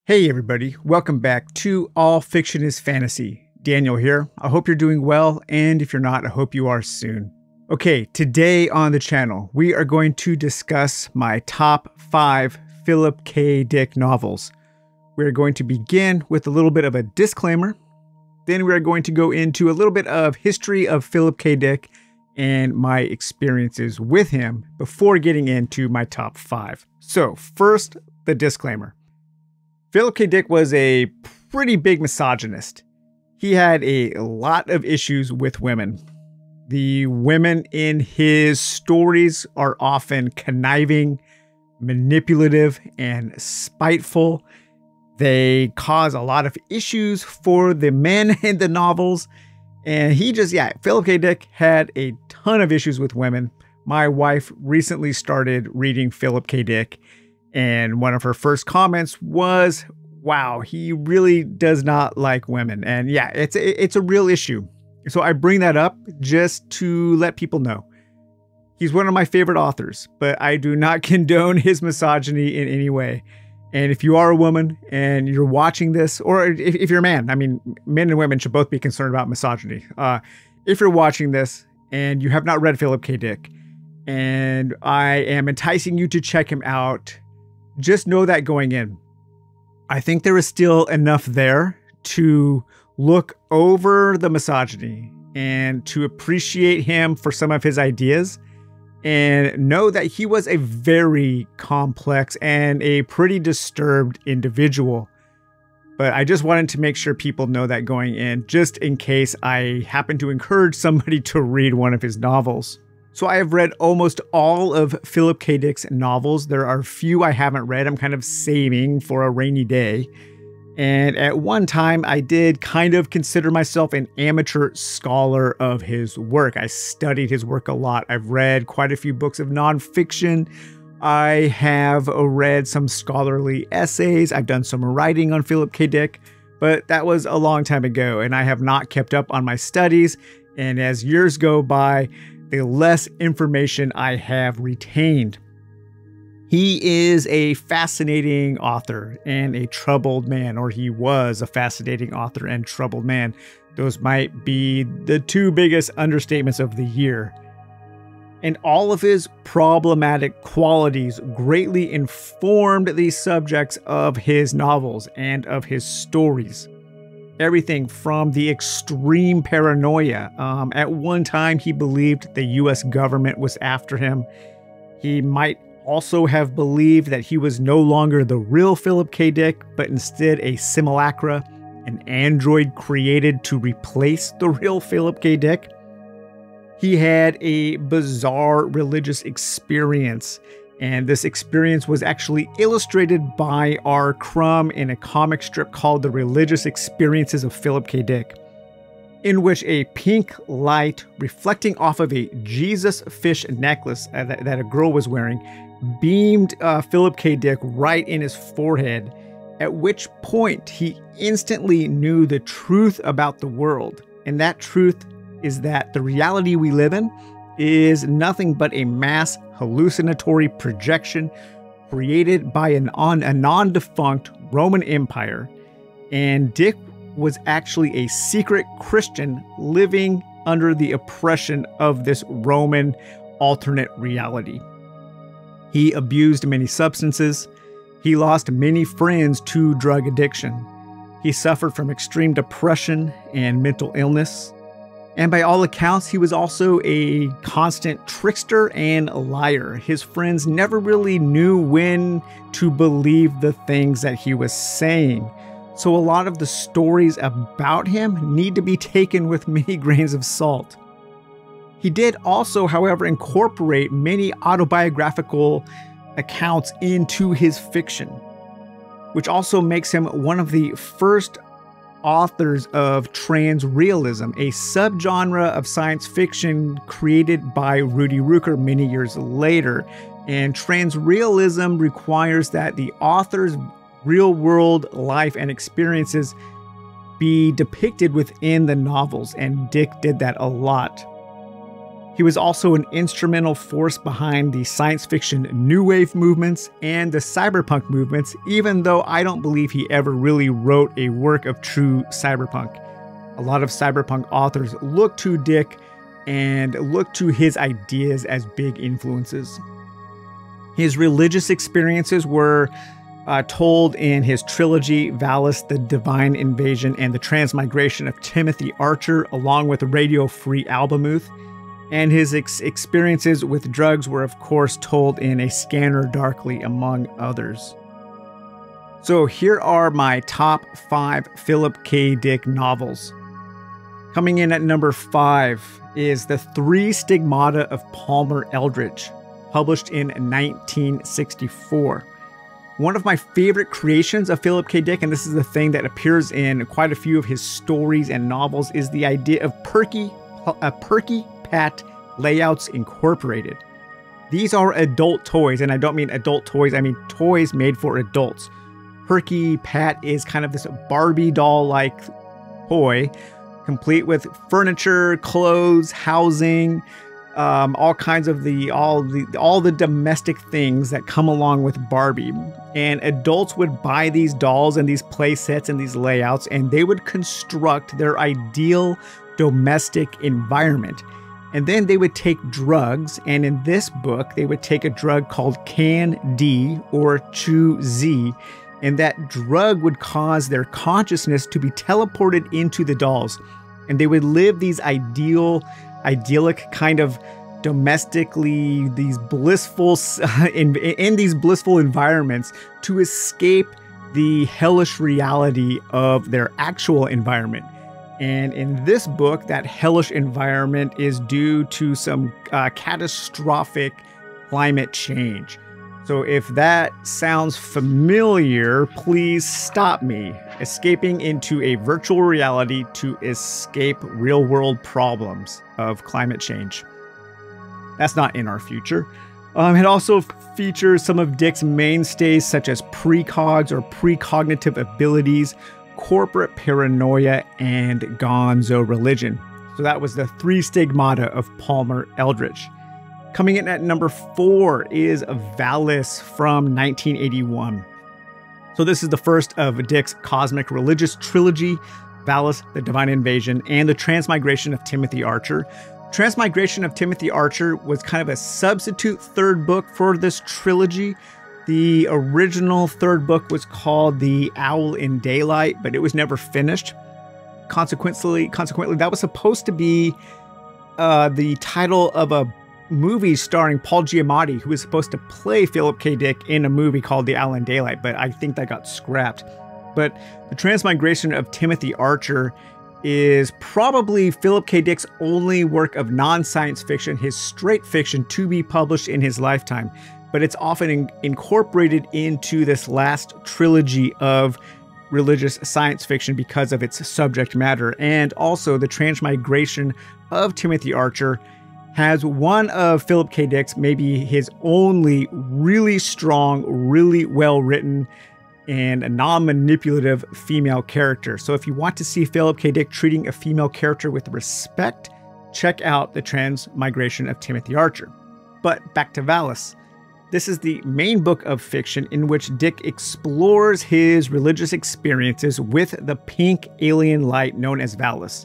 Hey everybody, welcome back to All Fiction is Fantasy. Daniel here. I hope you're doing well, and if you're not, I hope you are soon. Okay, today on the channel, we are going to discuss my top 5 Philip K. Dick novels. We're going to begin with a little bit of a disclaimer. Then we're going to go into a little bit of history of Philip K. Dick and my experiences with him before getting into my top 5. So first, the disclaimer. Philip K. Dick was a pretty big misogynist. He had a lot of issues with women. The women in his stories are often conniving, manipulative, and spiteful. They cause a lot of issues for the men in the novels. And Philip K. Dick had a ton of issues with women. My wife recently started reading Philip K. Dick, and one of her first comments was, wow, he really does not like women. And yeah, it's a real issue. So I bring that up just to let people know. He's one of my favorite authors, but I do not condone his misogyny in any way. And if you are a woman and you're watching this, or if you're a man, I mean, men and women should both be concerned about misogyny. If you're watching this and you have not read Philip K. Dick, and I am enticing you to check him out, just know that going in, I think there is still enough there to look over the misogyny and to appreciate him for some of his ideas and know that he was a very complex and a pretty disturbed individual. But I just wanted to make sure people know that going in, just in case I happen to encourage somebody to read one of his novels. So I have read almost all of Philip K. Dick's novels. There are a few I haven't read. I'm kind of saving for a rainy day. And at one time, I did kind of consider myself an amateur scholar of his work. I studied his work a lot. I've read quite a few books of nonfiction. I have read some scholarly essays. I've done some writing on Philip K. Dick, but that was a long time ago, and I have not kept up on my studies. And as years go by, the less information I have retained. He is a fascinating author and a troubled man, or he was a fascinating author and troubled man. Those might be the two biggest understatements of the year. And all of his problematic qualities greatly informed the subjects of his novels and of his stories. Everything from the extreme paranoia. At one time, he believed the US government was after him. He might also have believed that he was no longer the real Philip K. Dick, but instead a simulacra, an android created to replace the real Philip K. Dick. He had a bizarre religious experience, and this experience was actually illustrated by R. Crumb in a comic strip called The Religious Experiences of Philip K. Dick, in which a pink light reflecting off of a Jesus fish necklace that a girl was wearing beamed Philip K. Dick right in his forehead, at which point he instantly knew the truth about the world. And that truth is that the reality we live in is nothing but a mass hallucinatory projection created by a non-defunct Roman Empire, and Dick was actually a secret Christian living under the oppression of this Roman alternate reality. He abused many substances. He lost many friends to drug addiction. He suffered from extreme depression and mental illness. And by all accounts, he was also a constant trickster and liar. His friends never really knew when to believe the things that he was saying. So a lot of the stories about him need to be taken with many grains of salt. He did also, however, incorporate many autobiographical accounts into his fiction, which also makes him one of the first authors of transrealism, a subgenre of science fiction created by Rudy Rucker many years later. And transrealism requires that the author's real-world life and experiences be depicted within the novels, and Dick did that a lot. He was also an instrumental force behind the science fiction new wave movements and the cyberpunk movements, even though I don't believe he ever really wrote a work of true cyberpunk. A lot of cyberpunk authors look to Dick and look to his ideas as big influences. His religious experiences were told in his trilogy, Valis, The Divine Invasion, and The Transmigration of Timothy Archer, along with Radio Free Albemuth. And his experiences with drugs were, of course, told in A Scanner Darkly, among others. So here are my top 5 Philip K. Dick novels. Coming in at number 5 is The Three Stigmata of Palmer Eldridge, published in 1964. One of my favorite creations of Philip K. Dick, and this is the thing that appears in quite a few of his stories and novels, is the idea of Perky Pat Layouts Incorporated. These are adult toys, and I don't mean adult toys, I mean toys made for adults. Perky Pat is kind of this Barbie doll-like toy, complete with furniture, clothes, housing, all kinds of all the domestic things that come along with Barbie. And adults would buy these dolls and these play sets and these layouts, and they would construct their ideal domestic environment. And then they would take drugs, and in this book, they would take a drug called Can-D or Chew-Z, and that drug would cause their consciousness to be teleported into the dolls. And they would live these idyllic kind of domestically, these blissful, in these blissful environments to escape the hellish reality of their actual environment. And in this book, that hellish environment is due to some catastrophic climate change. So if that sounds familiar, please stop me. Escaping into a virtual reality to escape real-world problems of climate change. That's not in our future. It also features some of Dick's mainstays such as precogs or precognitive abilities, corporate paranoia, and gonzo religion. So that was The Three Stigmata of Palmer Eldridge. Coming in at number 4 is Valis from 1981. So this is the first of Dick's cosmic religious trilogy, Valis, The Divine Invasion, and The Transmigration of Timothy Archer. Transmigration of Timothy Archer was kind of a substitute third book for this trilogy. The original third book was called The Owl in Daylight, but it was never finished. Consequently, that was supposed to be the title of a movie starring Paul Giamatti, who was supposed to play Philip K. Dick in a movie called The Owl in Daylight, but I think that got scrapped. But The Transmigration of Timothy Archer is probably Philip K. Dick's only work of non-science fiction, his straight fiction, to be published in his lifetime. But it's often incorporated into this last trilogy of religious science fiction because of its subject matter. And also The Transmigration of Timothy Archer has one of Philip K. Dick's, maybe his only really strong, really well-written, and a non-manipulative female character. So if you want to see Philip K. Dick treating a female character with respect, check out The Transmigration of Timothy Archer. But back to Valis. This is the main book of fiction in which Dick explores his religious experiences with the pink alien light known as Valis.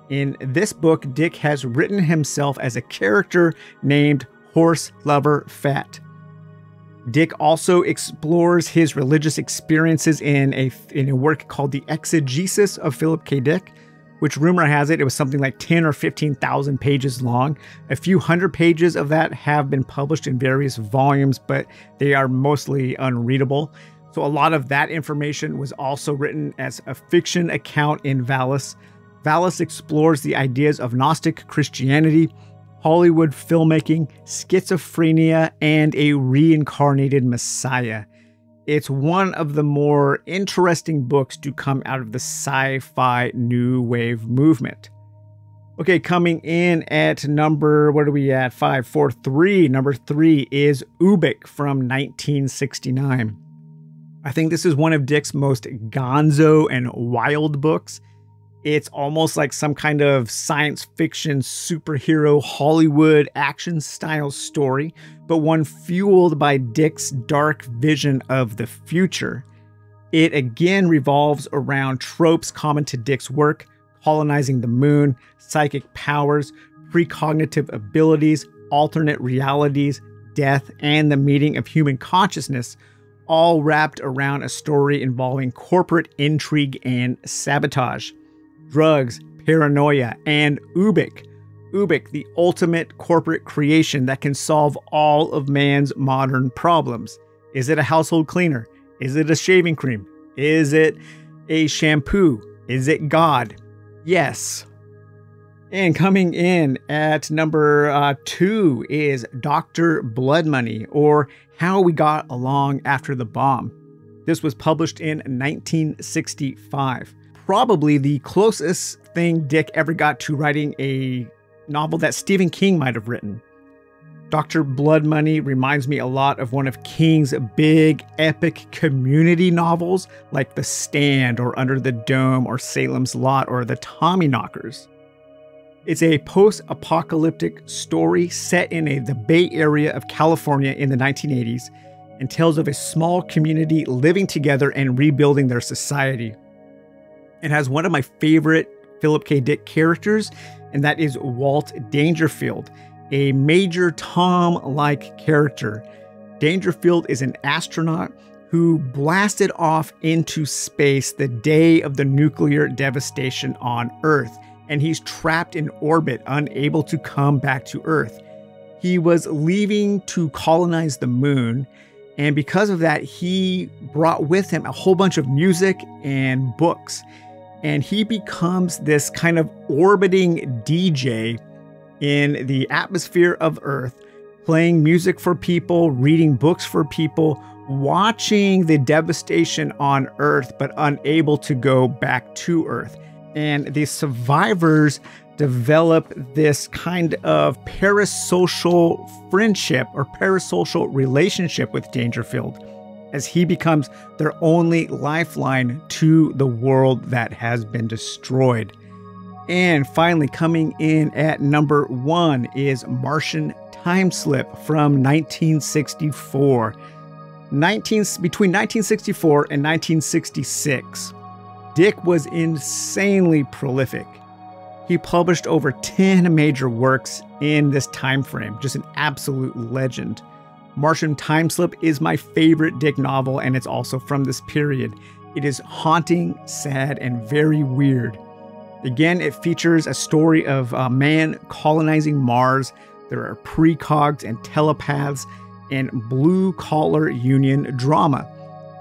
In this book, Dick has written himself as a character named Horse Lover Fat. Dick also explores his religious experiences in a work called The Exegesis of Philip K. Dick, which rumor has it was something like 10 or 15,000 pages long. A few hundred pages of that have been published in various volumes, but they are mostly unreadable. So a lot of that information was also written as a fiction account in Valis. Valis explores the ideas of Gnostic Christianity, Hollywood filmmaking, schizophrenia, and a reincarnated Messiah. It's one of the more interesting books to come out of the sci-fi new wave movement. Okay, coming in at number, what are we at? 5, 4, 3. Number 3 is Ubik from 1969. I think this is one of Dick's most gonzo and wild books. It's almost like some kind of science fiction, superhero, Hollywood action style story, but one fueled by Dick's dark vision of the future. It again revolves around tropes common to Dick's work: colonizing the moon, psychic powers, precognitive abilities, alternate realities, death, and the meeting of human consciousness, all wrapped around a story involving corporate intrigue and sabotage. Drugs, paranoia, and Ubik. Ubik, the ultimate corporate creation that can solve all of man's modern problems. Is it a household cleaner? Is it a shaving cream? Is it a shampoo? Is it God? Yes. And coming in at number 2 is Dr. Blood Money, or How We Got Along After the Bomb. This was published in 1965. Probably the closest thing Dick ever got to writing a novel that Stephen King might have written. Dr. Blood Money reminds me a lot of one of King's big, epic community novels like The Stand or Under the Dome or Salem's Lot or The Tommyknockers. It's a post-apocalyptic story set in the Bay Area of California in the 1980s and tells of a small community living together and rebuilding their society. It has one of my favorite Philip K. Dick characters, and that is Walt Dangerfield, a Major Tom-like character. Dangerfield is an astronaut who blasted off into space the day of the nuclear devastation on Earth, and he's trapped in orbit, unable to come back to Earth. He was leaving to colonize the moon, and because of that, he brought with him a whole bunch of music and books. And he becomes this kind of orbiting DJ in the atmosphere of Earth, playing music for people, reading books for people, watching the devastation on Earth, but unable to go back to Earth. And the survivors develop this kind of parasocial friendship or parasocial relationship with Dangerfield, as he becomes their only lifeline to the world that has been destroyed. And finally, coming in at number 1 is Martian Timeslip from 1964. Between 1964 and 1966, Dick was insanely prolific. He published over 10 major works in this time frame, just an absolute legend. Martian Timeslip is my favorite Dick novel, and it's also from this period. It is haunting, sad, and very weird. Again, it features a story of a man colonizing Mars. There are precogs and telepaths and blue-collar union drama.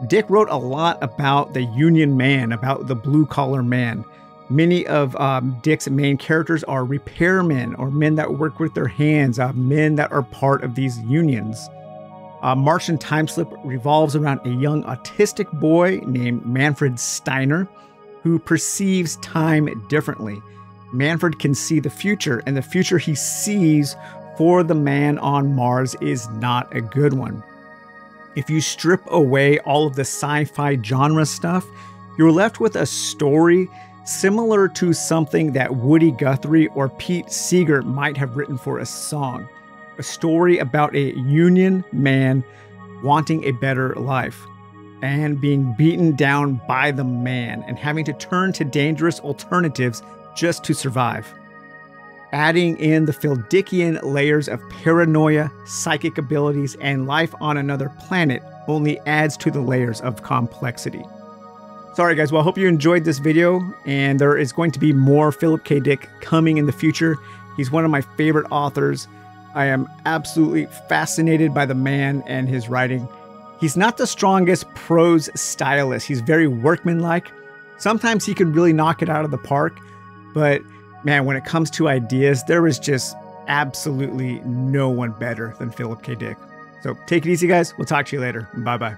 Dick wrote a lot about the union man, about the blue-collar man. Many of Dick's main characters are repairmen or men that work with their hands, men that are part of these unions. Martian Timeslip revolves around a young autistic boy named Manfred Steiner who perceives time differently. Manfred can see the future, and the future he sees for the man on Mars is not a good one. If you strip away all of the sci-fi genre stuff, you're left with a story similar to something that Woody Guthrie or Pete Seeger might have written for a song. A story about a union man wanting a better life and being beaten down by the man and having to turn to dangerous alternatives just to survive. Adding in the Phildickian layers of paranoia, psychic abilities, and life on another planet only adds to the layers of complexity. Sorry guys, well I hope you enjoyed this video, and there is going to be more Philip K. Dick coming in the future. He's one of my favorite authors. I am absolutely fascinated by the man and his writing. He's not the strongest prose stylist. He's very workmanlike. Sometimes he can really knock it out of the park, but man, when it comes to ideas, there is just absolutely no one better than Philip K. Dick. So take it easy, guys. We'll talk to you later. Bye-bye.